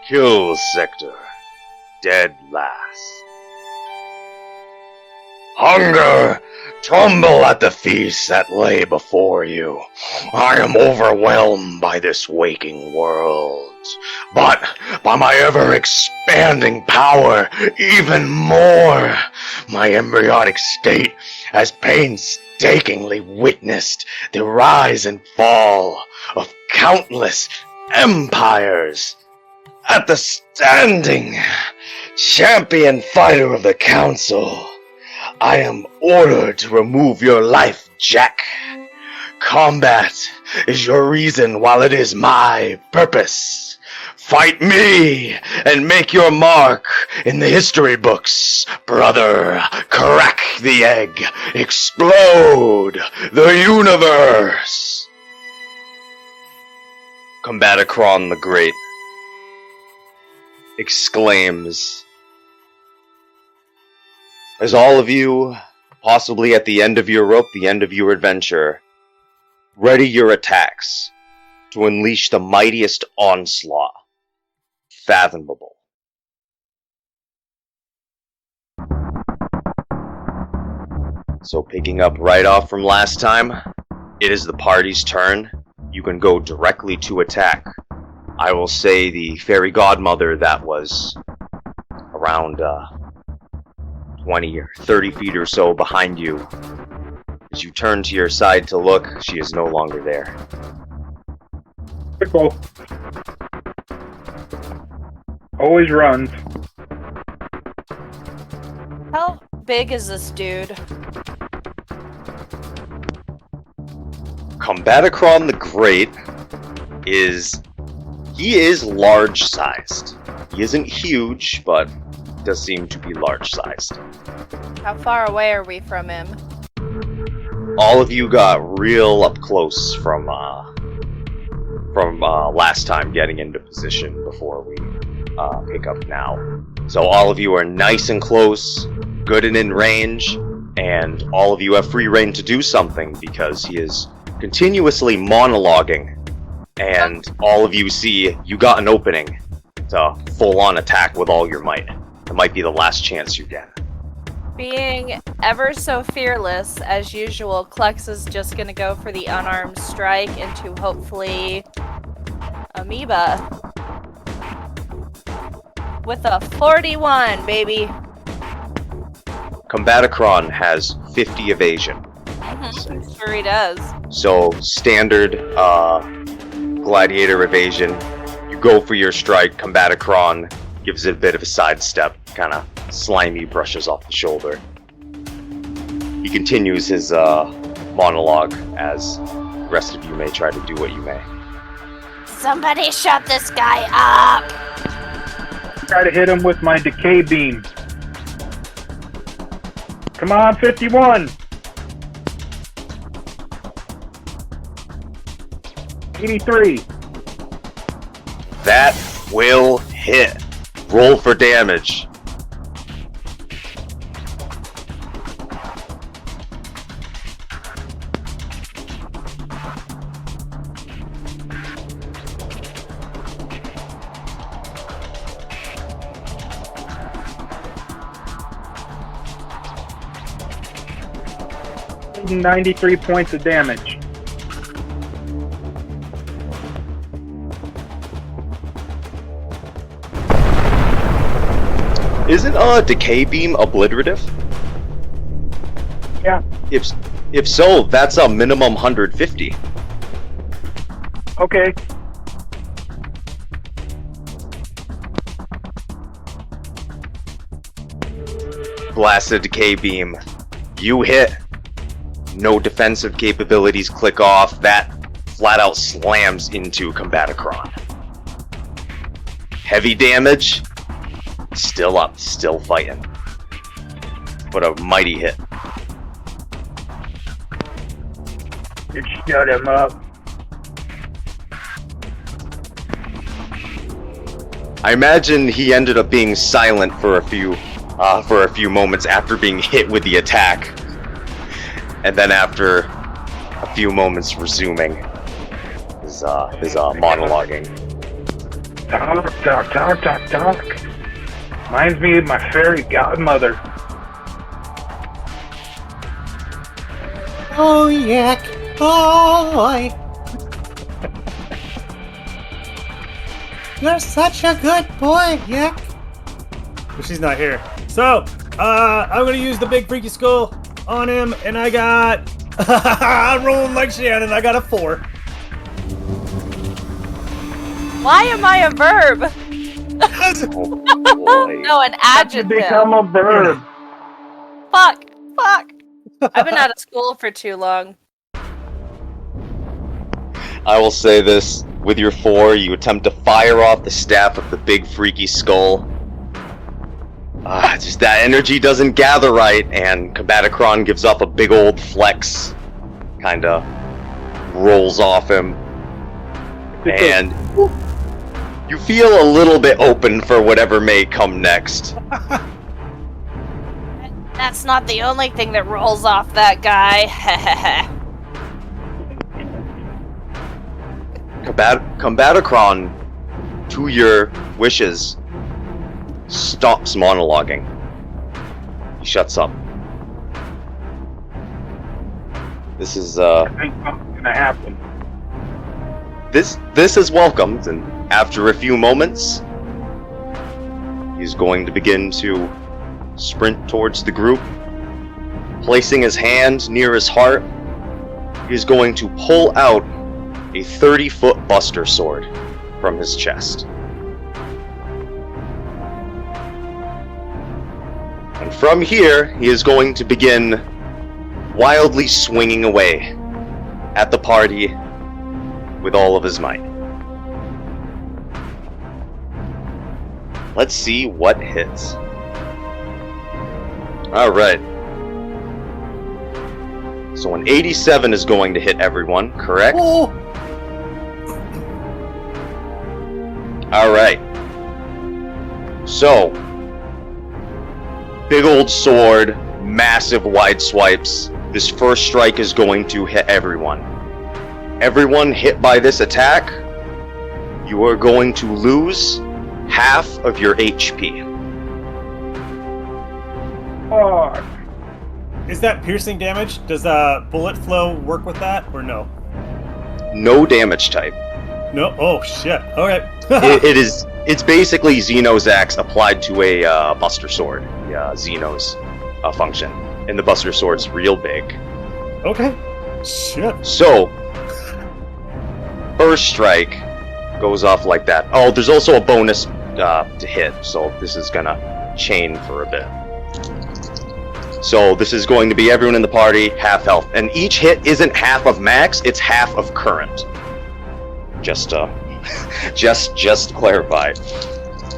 Kill sector. Dead last. Hunger! Tumble at the feast that lay before you. I am overwhelmed by this waking world, but by my ever-expanding power, even more. My embryonic state has painstakingly witnessed the rise and fall of countless empires. At the standing champion fighter of the council, I am ordered to remove your life, Jack. Combat is your reason, while it is my purpose. Fight me and make your mark in the history books, brother. Crack the egg. Explode the universe. Combaticron the Great exclaims, as all of you, possibly at the end of your rope, the end of your adventure, ready your attacks to unleash the mightiest onslaught fathomable. So picking up right off from last time, it is the party's turn. You can go directly to attack. I will say the fairy godmother that was around 20 or 30 feet or so behind you. As you turn to your side to look, she is no longer there. Pickle. Always runs. How big is this dude? Combaticron the Great he is large-sized. He isn't huge, but does seem to be large-sized. How far away are we from him? All of you got real up close from last time getting into position before we pick up now. So all of you are nice and close, good and in range, and all of you have free reign to do something because he is continuously monologuing, and all of you see you got an opening to full-on attack with all your might. It might be the last chance you get. Being ever so fearless, as usual, Klex is just gonna go for the unarmed strike into hopefully Amoeba. With a 41, baby. Combaticron has 50 evasion. Sure he does. So standard gladiator evasion. You go for your strike. Combaticron gives it a bit of a sidestep, kind of slimy, brushes off the shoulder. He continues his monologue as the rest of you may try to do what you may. Somebody shut this guy up! Try to hit him with my decay beam. Come on, 51! 83. That will hit. Roll for damage. Taking 93 points of damage. Isn't decay beam obliterative? Yeah. If so, that's a minimum 150. Okay. Blasted decay beam. You hit. No defensive capabilities click off. That flat out slams into Combaticron. Heavy damage. Still up, still fighting. But a mighty hit. You shut him up. I imagine he ended up being silent for a few moments after being hit with the attack, and then after a few moments resuming his monologuing. Talk. Reminds me of my fairy godmother. Oh, Yak. Boy. You're such a good boy, Yak. But she's not here. So, I'm gonna use the big freaky skull on him, and I got... I'm rolling like Shannon, I got a 4. Why am I a verb? Oh, boy. No, an You adjective. become a verb. Fuck. I've been out of school for too long. I will say this. With your 4, you attempt to fire off the staff of the big freaky skull. Just that energy doesn't gather right, and Combaticron gives up a big old flex. Kinda rolls off him. And you feel a little bit open for whatever may come next. That's not the only thing that rolls off that guy. Combaticron, to your wishes, stops monologuing. He shuts up. This is I think something's gonna happen. This is welcomed, and after a few moments, he's going to begin to sprint towards the group. Placing his hand near his heart, he's going to pull out a 30-foot buster sword from his chest. And from here, he is going to begin wildly swinging away at the party with all of his might. Let's see what hits. Alright. So an 87 is going to hit everyone, correct? Oh! Alright. So, big old sword, massive wide swipes. This first strike is going to hit everyone. Everyone hit by this attack, you are going to lose half of your HP. Fuck. Is that piercing damage? Does bullet flow work with that, or no? No damage type. No? Oh, shit. Alright. It's basically Xeno's axe applied to a Buster Sword. Yeah, Xeno's function. And the Buster Sword's real big. Okay. Shit. So, first strike goes off like that. Oh, there's also a bonus to hit, so this is gonna chain for a bit. So this is going to be everyone in the party, half health. And each hit isn't half of max, it's half of current. Just to clarify.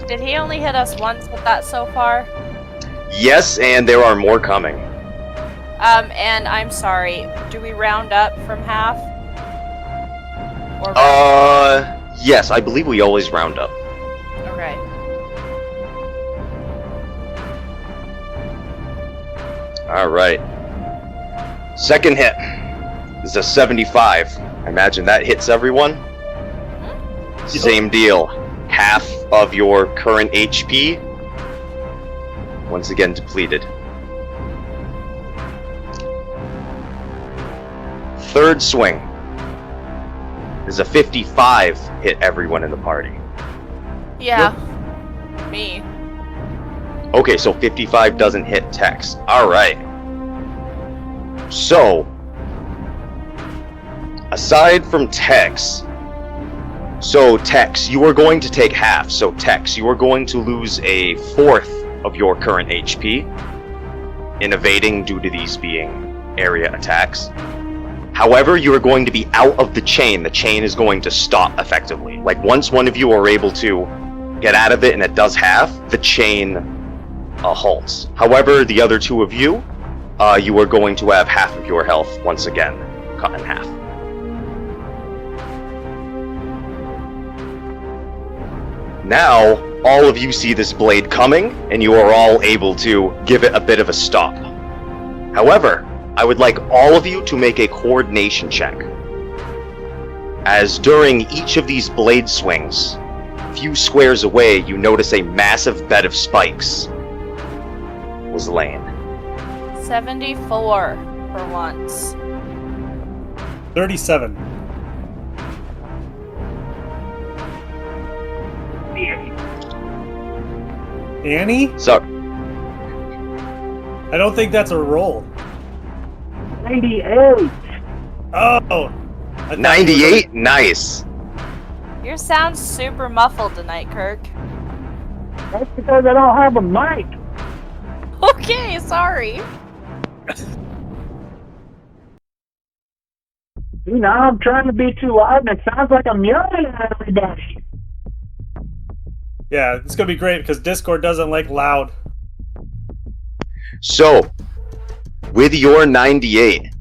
Did he only hit us once with that so far? Yes, and there are more coming. And I'm sorry, do we round up from half? Or Yes, I believe we always round up. Okay. Alright. Second hit is a 75. I imagine that hits everyone. Same deal. Half of your current HP. Once again depleted. Third swing is a 55. Hit everyone in the party. Yeah. Me. Okay, so 55 doesn't hit Tex. Alright. So, aside from Tex, you are going to take half. So Tex, you are going to lose a fourth of your current HP in evading due to these being area attacks. However, you are going to be out of the chain. The chain is going to stop effectively. Like, once one of you are able to get out of it and it does half, the chain halts. However, the other two of you, you are going to have half of your health once again cut in half. Now, all of you see this blade coming, and you are all able to give it a bit of a stop. However, I would like all of you to make a coordination check. As during each of these blade swings, few squares away, you notice a massive bed of spikes was laying. 74 for once. 37. Annie? So, I don't think that's a roll. 98. Oh! 98? Nice. Your sound's super muffled tonight, Kirk. That's because I don't have a mic. Okay, sorry. You know, I'm trying to be too loud and it sounds like I'm yelling at everybody. Yeah, it's gonna be great because Discord doesn't like loud. So, with your 98,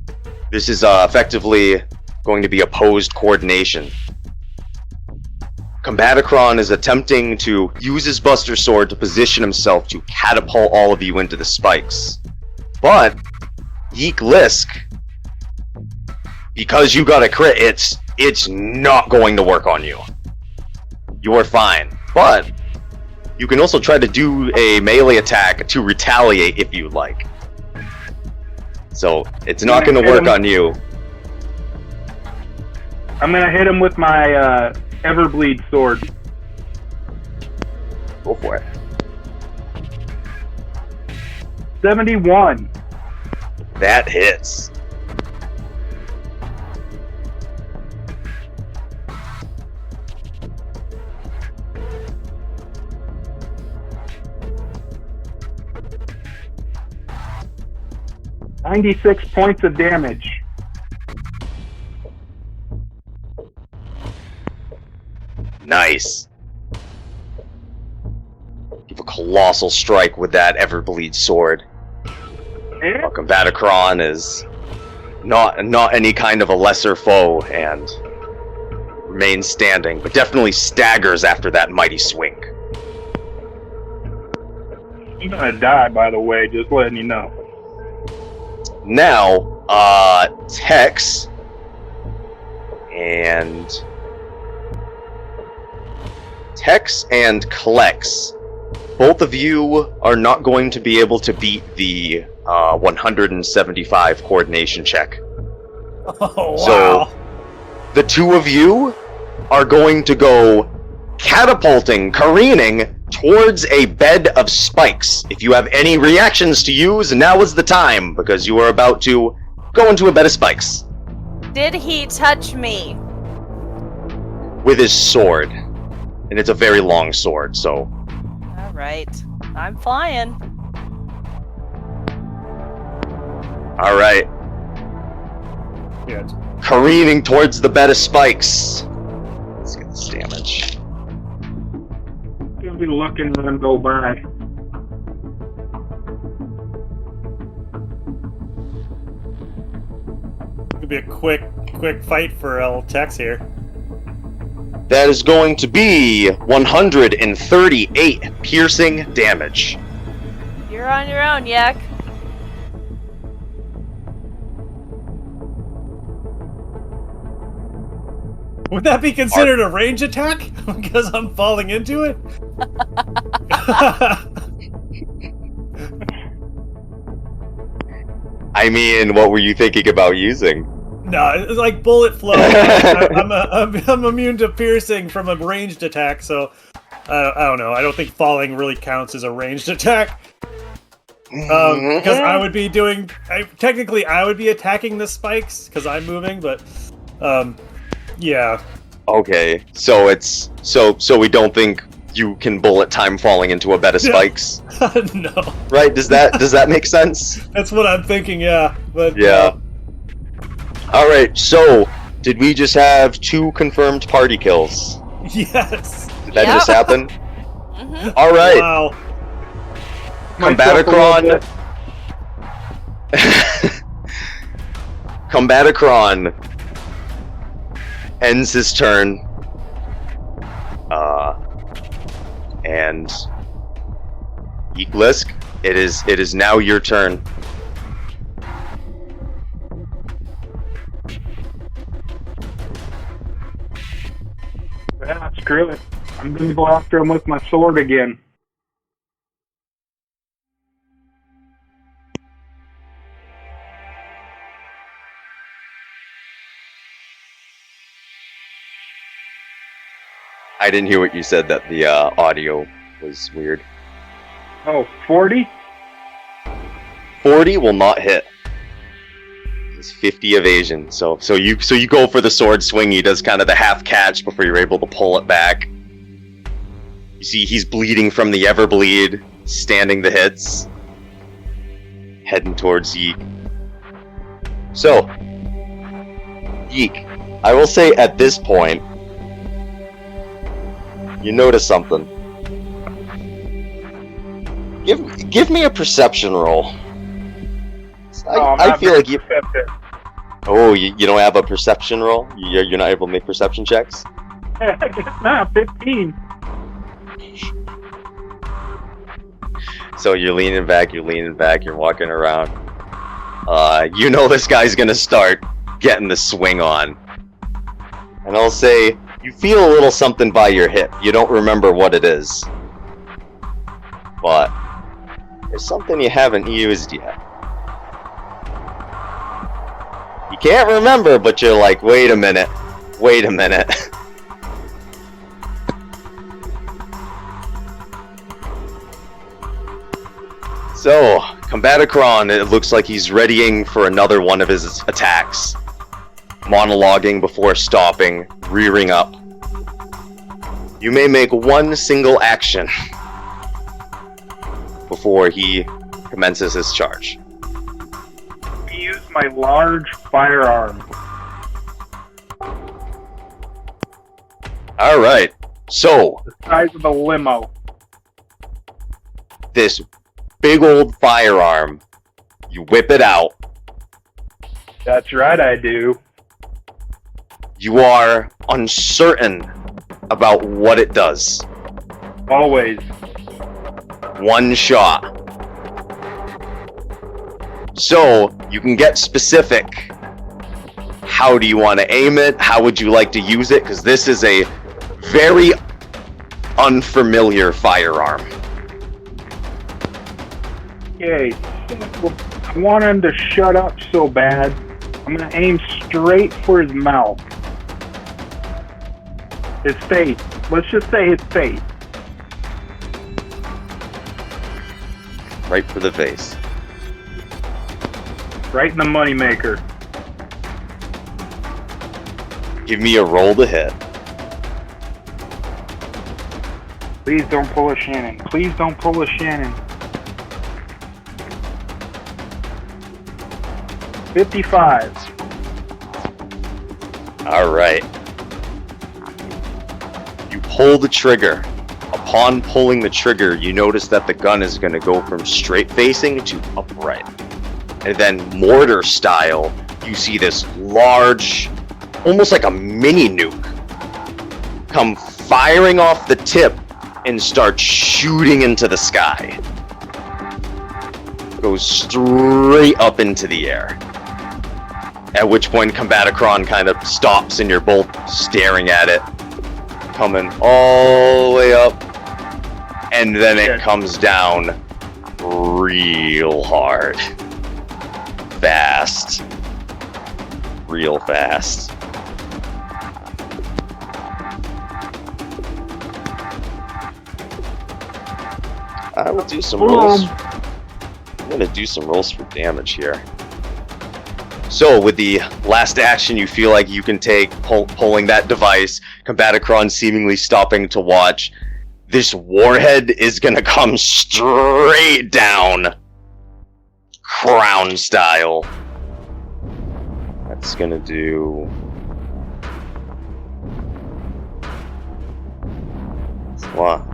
this is effectively going to be opposed coordination. Combaticron is attempting to use his Buster Sword to position himself to catapult all of you into the spikes. But, Exlibris, because you got a crit, it's not going to work on you. You're fine. But, you can also try to do a melee attack to retaliate if you like. So, it's not going to work on you. I'm gonna hit him with my Everbleed sword. Go for it. 71. That hits. $96 points of damage. Nice. Give a colossal strike with that Everbleed sword. Eh? Combaticron is not any kind of a lesser foe and remains standing, but definitely staggers after that mighty swing. You're gonna die, by the way, just letting you know. Now, Tex and Klex, both of you are not going to be able to beat the 175 coordination check. Oh, wow. So, the two of you are going to go catapulting, careening towards a bed of spikes. If you have any reactions to use, now is the time, because you are about to go into a bed of spikes. Did he touch me? With his sword. And it's a very long sword, so... Alright. I'm flying. Alright. Yeah. Careening towards the bed of spikes. Let's get this damage. You'll be looking at them go by. Could be a quick fight for old Tex here. That is going to be 138 piercing damage. You're on your own, Yak. Would that be considered a range attack? Because I'm falling into it? I mean, what were you thinking about using? No, it's like bullet flow. I'm immune to piercing from a ranged attack, so I don't know. I don't think falling really counts as a ranged attack. Because I would be doing... technically, I would be attacking the spikes, because I'm moving, but... yeah. Okay, so it's... So we don't think you can bullet time falling into a bed of spikes? No. Right, does that make sense? That's what I'm thinking, yeah. But Yeah. Alright, so, did we just have 2 confirmed party kills? Yes. Did that Yep. just happen? Mm-hmm. Alright, Wow. Combaticron... Combaticron ends his turn. And... Exlibris, it is now your turn. Yeah, screw it. I'm gonna go after him with my sword again. I didn't hear what you said, that the audio was weird. Oh, 40? 40 will not hit. It's 50 evasion. So you go for the sword swing. He does kind of the half catch before you're able to pull it back. You see he's bleeding from the Everbleed, standing the hits, heading towards Yeek. So, Yeek, I will say at this point, you notice something. Give me a perception roll. I feel like you. Oh, you don't have a perception roll? You're not able to make perception checks? I guess not. 15. So you're leaning back, you're walking around. You know this guy's gonna start getting the swing on. And I'll say, you feel a little something by your hip. You don't remember what it is. But there's something you haven't used yet. You can't remember, but you're like, wait a minute. So, Combaticron, it looks like he's readying for another one of his attacks. Monologuing before stopping, rearing up. You may make one single action before he commences his charge. Use my large firearm. Alright, so The size of a limo. this big old firearm, you whip it out. That's right, I do. You are uncertain about what it does. Always. One shot. So, you can get specific. How do you want to aim it? How would you like to use it? Because this is a very unfamiliar firearm. Okay. I want him to shut up so bad. I'm gonna aim straight for his mouth. His face. Let's just say his face. Right for the face. Right in the moneymaker. Give me a roll to hit. Please don't pull a Shannon. Please don't pull a Shannon. 55. Alright. You pull the trigger. Upon pulling the trigger, you notice that the gun is going to go from straight facing to upright. And then mortar style, you see this large, almost like a mini nuke, come firing off the tip and start shooting into the sky. Goes straight up into the air. At which point Combaticron kind of stops and you're both staring at it. Coming all the way up. And then it comes down real hard. Fast. Real fast. I will do some rolls. I'm gonna do some rolls for damage here. So, with the last action you feel like you can take, pulling that device, Combaticron seemingly stopping to watch, this warhead is gonna come straight down, crown style. That's gonna do... Wow.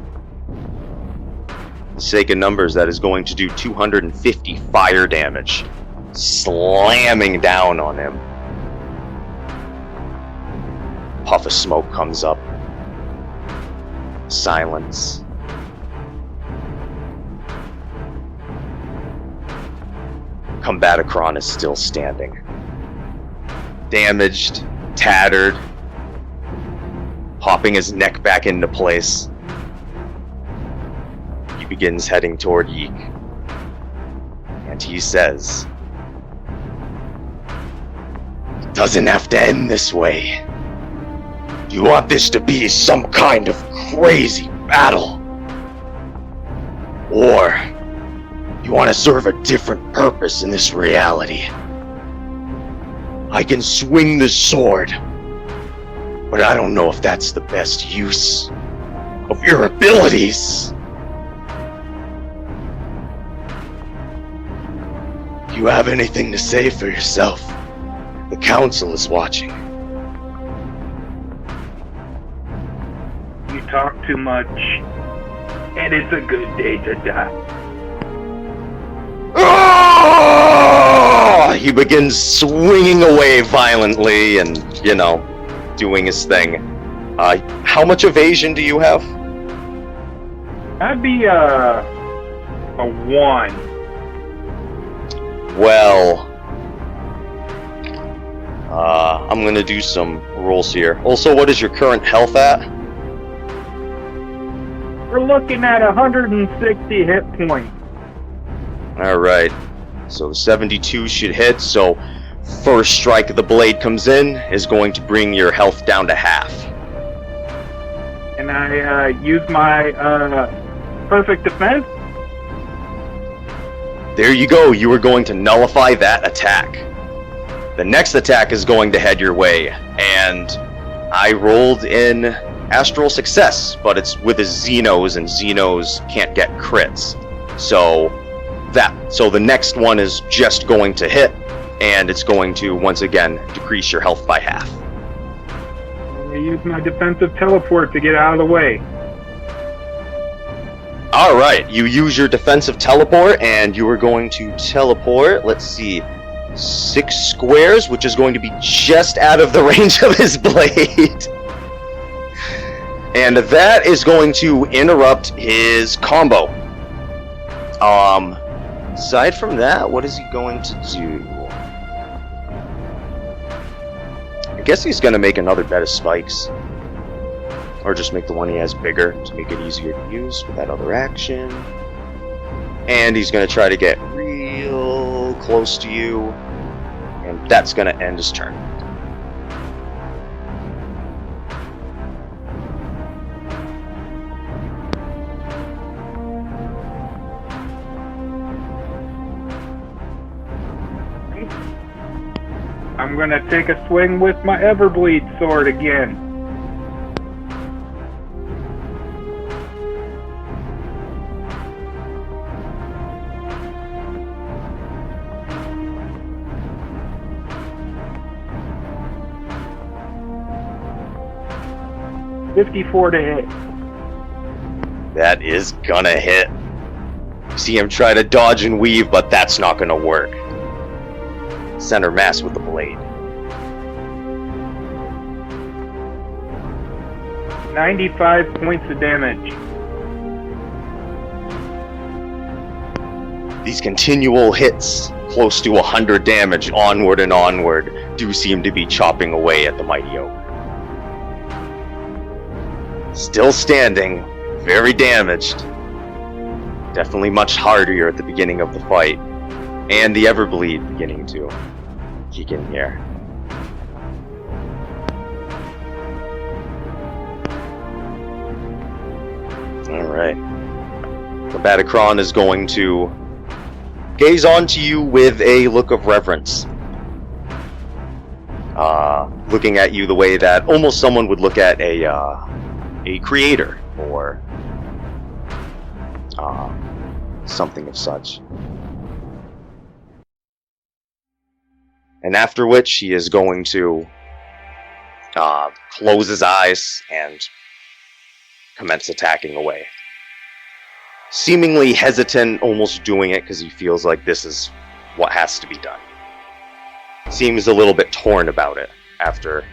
For the sake of numbers, that is going to do 250 fire damage. Slamming down on him. Puff of smoke comes up. Silence. Combaticron is still standing. Damaged, tattered, popping his neck back into place. He begins heading toward Yeek. And he says, "It doesn't have to end this way. You want this to be some kind of crazy battle? Or you want to serve a different purpose in this reality? I can swing the sword, but I don't know if that's the best use of your abilities. Do you have anything to say for yourself? The council is watching." You talk too much, and it's a good day to die. "Ah!" He begins swinging away violently and, doing his thing. How much evasion do you have? That'd be a 1. Well, I'm gonna do some rolls here. Also, what is your current health at? We're looking at 160 hit points. Alright, so 72 should hit, so first strike of the blade comes in, is going to bring your health down to half. And I use my perfect defense. There you go, you are going to nullify that attack. The next attack is going to head your way, and I rolled in astral success, but it's with a Xenos, and Xenos can't get crits. So the next one is just going to hit, and it's going to, once again, decrease your health by half. I use my defensive teleport to get out of the way. Alright, you use your defensive teleport, and you are going to teleport, let's see, 6 squares, which is going to be just out of the range of his blade. And that is going to interrupt his combo. Aside from that, what is he going to do? I guess he's going to make another bed of spikes. Or just make the one he has bigger to make it easier to use with that other action. And he's going to try to get real close to you. And that's going to end his turn. I'm gonna take a swing with my Everbleed sword again. $54 to hit. That is gonna hit. See him try to dodge and weave, but that's not gonna work. Center mass with the blade. 95 points of damage. These continual hits, close to 100 damage, onward and onward, do seem to be chopping away at the mighty oak. Still standing, very damaged. Definitely much harder at the beginning of the fight. And the Everbleed beginning to kick in here. Alright. The Batacron is going to gaze onto you with a look of reverence. Looking at you the way that almost someone would look at a creator or something of such. And after which he is going to close his eyes and commence attacking away. Seemingly hesitant, almost doing it because he feels like this is what has to be done. Seems a little bit torn about it after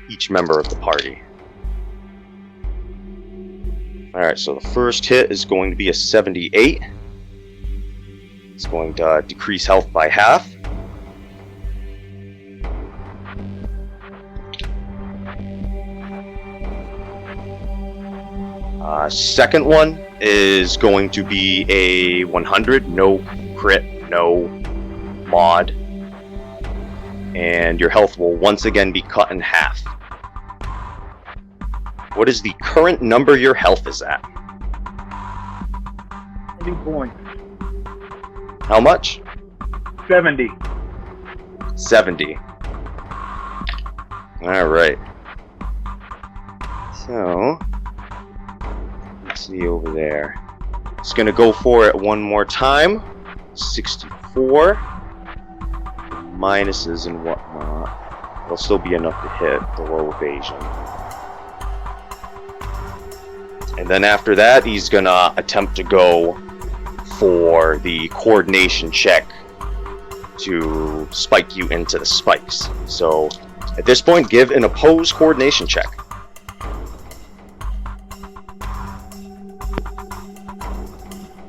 each member of the party. Alright, so the first hit is going to be a 78. It's going to decrease health by half. Second one is going to be a 100, no crit, no mod. And your health will once again be cut in half. What is the current number your health is at? 20 points. How much? 70. 70. Alright. So, let's see over there. Just gonna go for it one more time. 64. Minuses and whatnot. It'll still be enough to hit the low evasion. And then after that, he's gonna attempt to go for the coordination check to spike you into the spikes. So, at this point, give an opposed coordination check.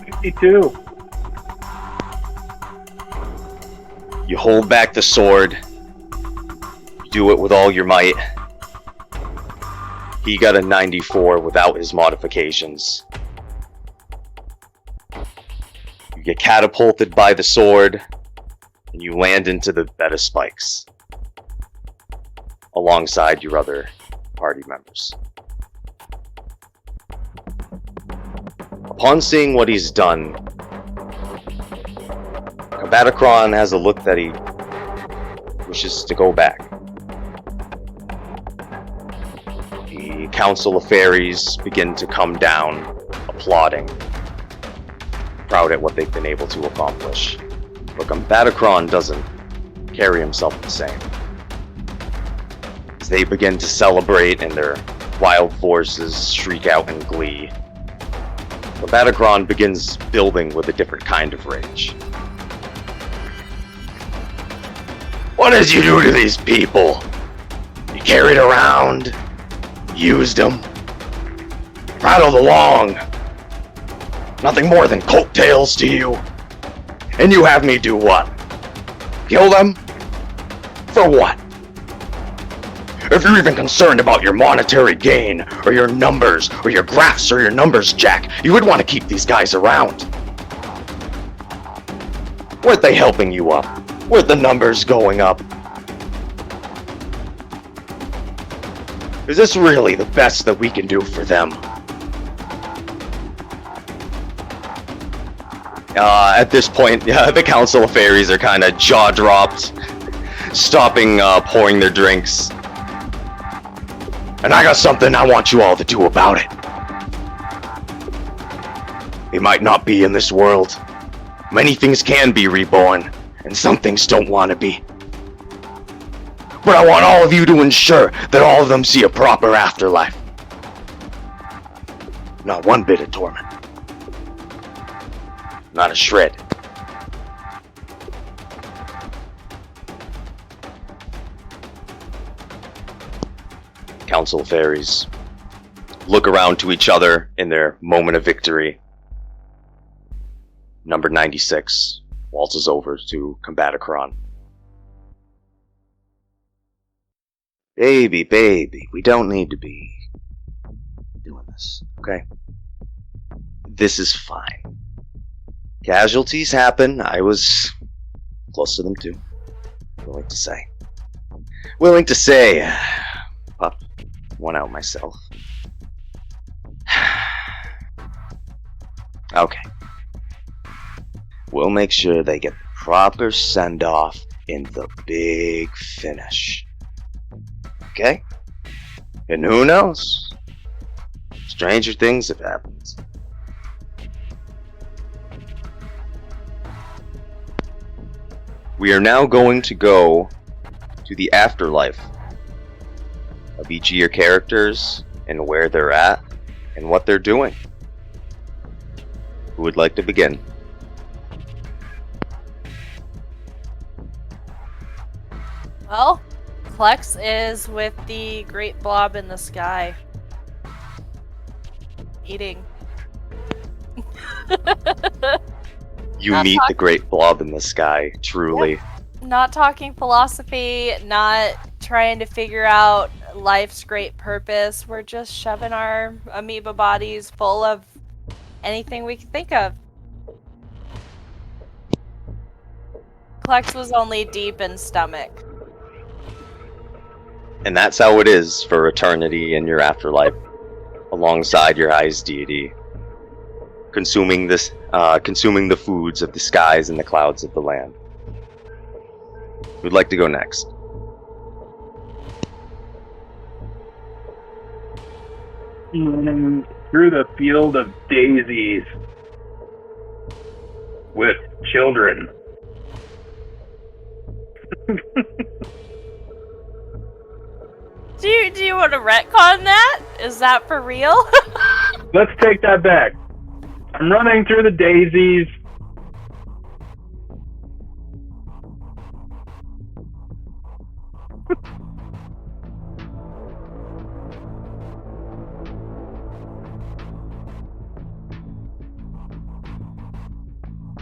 52. You hold back the sword. You do it with all your might. He got a 94 without his modifications. You get catapulted by the sword, and you land into the bed of spikes, alongside your other party members. Upon seeing what he's done, Combaticron has a look that he wishes to go back. The Council of Fairies begin to come down, applauding, proud at what they've been able to accomplish. But Combaticron doesn't carry himself the same. As they begin to celebrate and their wild forces shriek out in glee, Combaticron begins building with a different kind of rage. What did you do to these people? You carried around, used them, rattled along. Nothing more than coattails to you. And you have me do what? Kill them? For what? If you're even concerned about your monetary gain, or your numbers, or your graphs, or your numbers, Jack, you would want to keep these guys around. Weren't they helping you up? Weren't the numbers going up? Is this really the best that we can do for them? At this point, the Council of Fairies are kind of jaw-dropped, stopping pouring their drinks. And I got something I want you all to do about it. They might not be in this world. Many things can be reborn, and some things don't want to be. But I want all of you to ensure that all of them see a proper afterlife. Not one bit of torment. Not a shred. Council of Fairies look around to each other in their moment of victory. Number 96 waltzes over to Combaticron. Baby, we don't need to be doing this, okay? This is fine. Casualties happen. I was close to them too. Willing to say, popped one out myself. Okay. We'll make sure they get the proper send-off in the big finish. Okay? And who knows? Stranger things have happened. We are now going to go to the afterlife of each of your characters and where they're at and what they're doing. Who would like to begin? Well, Plex is with the great blob in the sky. Eating. You Not meet the talking- great blob in the sky, truly. Not talking philosophy, not trying to figure out life's great purpose, we're just shoving our amoeba bodies full of anything we can think of. Klex was only deep in stomach. And that's how it is for eternity in your afterlife, alongside your highest deity, consuming the foods of the skies and the clouds of the land. Who'd like to go next? Through the field of daisies with children. Do you want to retcon that? Is that for real? Let's take that back. I'm running through the daisies.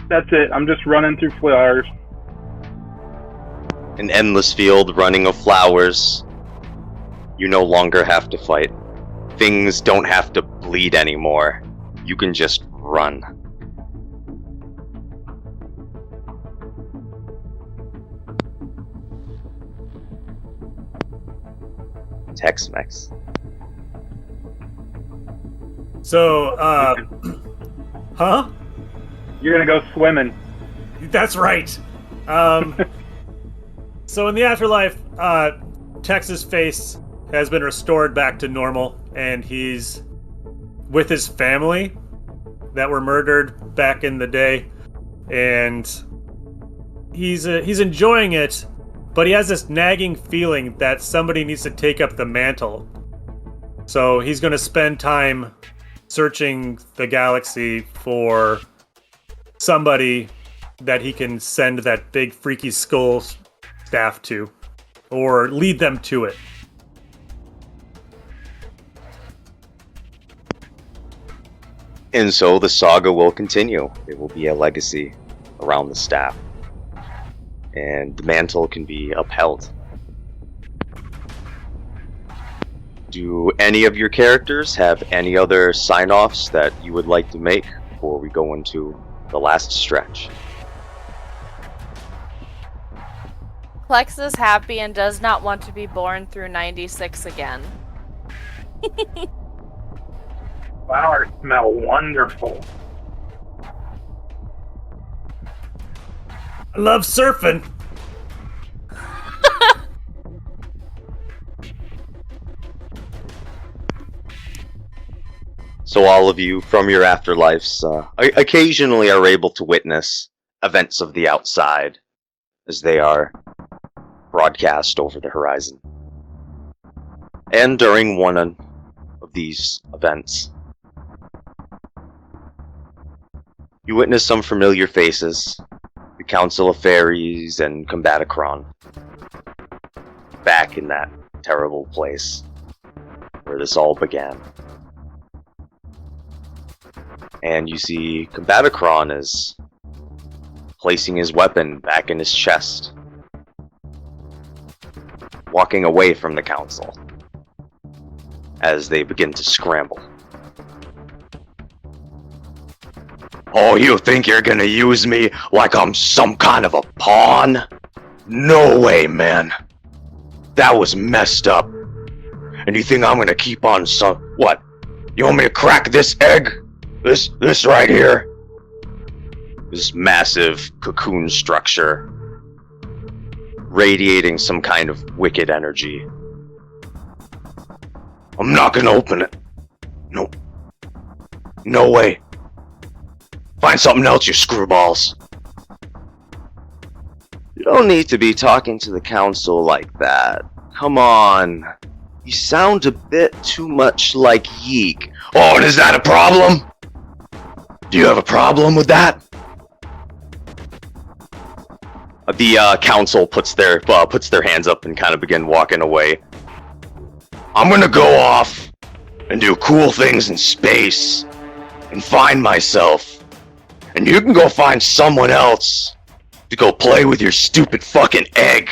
That's it. I'm just running through flowers. An endless field running of flowers. You no longer have to fight. Things don't have to bleed anymore. You can just run. Tex-Mex. So, huh? You're gonna go swimming. That's right. So in the afterlife, Tex's face has been restored back to normal, and he's with his family that were murdered back in the day, and he's enjoying it, but he has this nagging feeling that somebody needs to take up the mantle. So he's going to spend time searching the galaxy for somebody that he can send that big freaky skull staff to, or lead them to it. And so the saga will continue. It will be a legacy around the staff. And the mantle can be upheld. Do any of your characters have any other sign-offs that you would like to make before we go into the last stretch? Klex is happy and does not want to be born through 96 again. Flowers smell wonderful. I love surfing. So all of you from your afterlives occasionally are able to witness events of the outside as they are broadcast over the horizon. And during one of these events, you witness some familiar faces, the Council of Fairies and Combaticron, back in that terrible place where this all began. And you see Combaticron is placing his weapon back in his chest, walking away from the council as they begin to scramble. Oh, you think you're gonna use me like I'm some kind of a pawn? No way, man. That was messed up. And you think I'm gonna keep on what? You want me to crack this egg? This right here? This massive cocoon structure, radiating some kind of wicked energy. I'm not gonna open it. No. No way. Find something else, you screwballs. You don't need to be talking to the council like that. Come on. You sound a bit too much like Yeek. Oh, and is that a problem? Do you have a problem with that? The council puts their hands up and kind of begin walking away. I'm gonna go off and do cool things in space and find myself. And you can go find someone else to go play with your stupid fucking egg.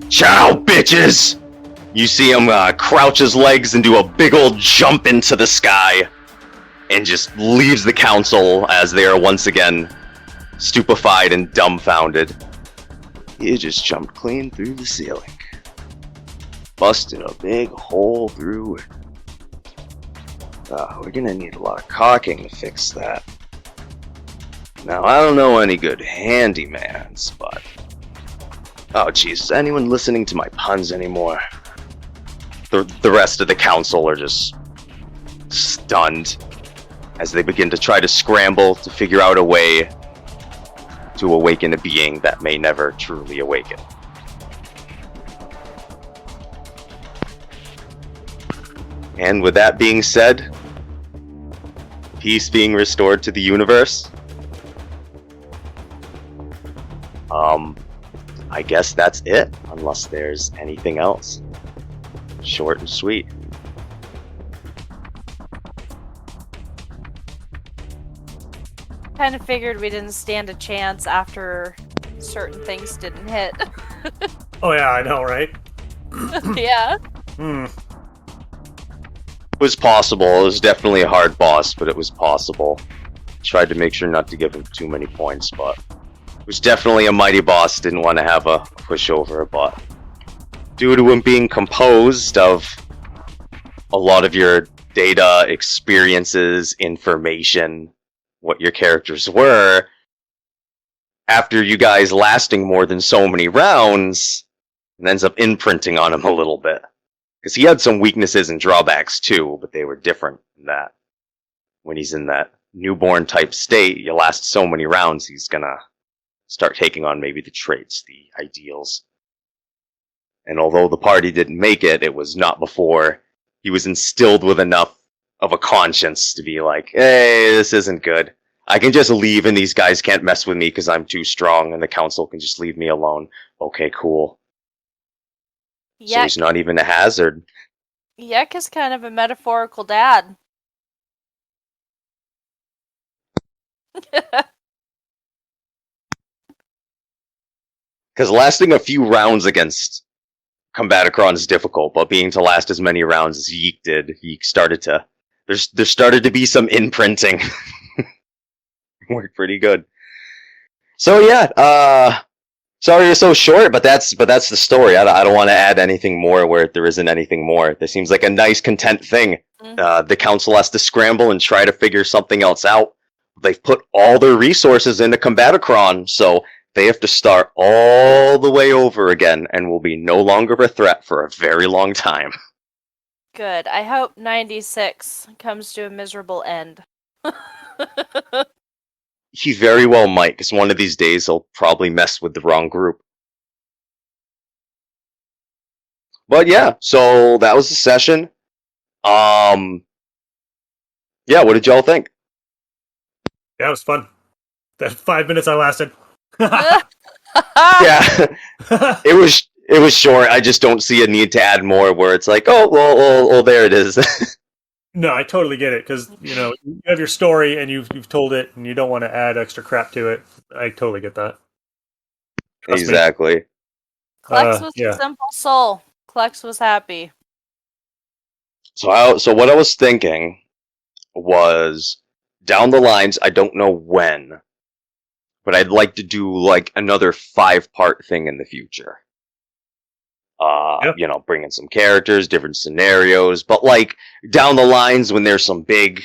Ciao, bitches! You see him crouch his legs and do a big old jump into the sky, and just leaves the council as they are once again stupefied and dumbfounded. He just jumped clean through the ceiling, busted a big hole through it. We're gonna need a lot of caulking to fix that. Now, I don't know any good handymans, but... Oh, jeez, is anyone listening to my puns anymore? The rest of the council are just stunned as they begin to try to scramble to figure out a way to awaken a being that may never truly awaken. And with that being said, peace being restored to the universe, I guess that's it, unless there's anything else. Short and sweet. Kind of figured we didn't stand a chance after certain things didn't hit. Oh yeah, I know, right? Yeah. Hmm. It was possible. It was definitely a hard boss, but it was possible. Tried to make sure not to give him too many points, but it was definitely a mighty boss. Didn't want to have a pushover, but due to him being composed of a lot of your data, experiences, information, what your characters were, after you guys lasting more than so many rounds, it ends up imprinting on him a little bit. Because he had some weaknesses and drawbacks too, but they were different than that. When he's in that newborn type state, you last so many rounds, he's gonna start taking on maybe the traits, the ideals. And although the party didn't make it, it was not before he was instilled with enough of a conscience to be like, hey, this isn't good. I can just leave and these guys can't mess with me because I'm too strong and the council can just leave me alone. Okay, cool. So Yuck. he's not even a hazard. Yuck is kind of a metaphorical dad. Because lasting a few rounds against Combaticron is difficult, but being to last as many rounds as Yeek did, Yeek started to... There started to be some imprinting. Worked pretty good. So yeah, sorry you're so short, but that's the story. I don't want to add anything more where there isn't anything more. This seems like a nice, content thing. The council has to scramble and try to figure something else out. They've put all their resources into Combaticron, so they have to start all the way over again and will be no longer a threat for a very long time. Good. I hope 96 comes to a miserable end. He very well might, because one of these days he'll probably mess with the wrong group. But yeah, so that was the session. Yeah, what did y'all think? Yeah, it was fun. That 5 minutes I lasted. Yeah, it was short. I just don't see a need to add more where it's like, oh, well there it is. No, I totally get it, because, you have your story, and you've told it, and you don't want to add extra crap to it. I totally get that. Trust me. Exactly. Klex was yeah. a simple soul. Klex was happy. So what I was thinking was, down the lines, I don't know when, but I'd like to do, like, another 5-part thing in the future. Yep. Bring in some characters, different scenarios, but like down the lines when there's some big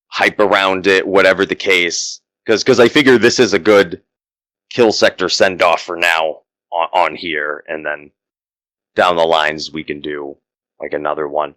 hype around it, whatever the case, because I figure this is a good kill sector send off for now on here, and then down the lines we can do like another one.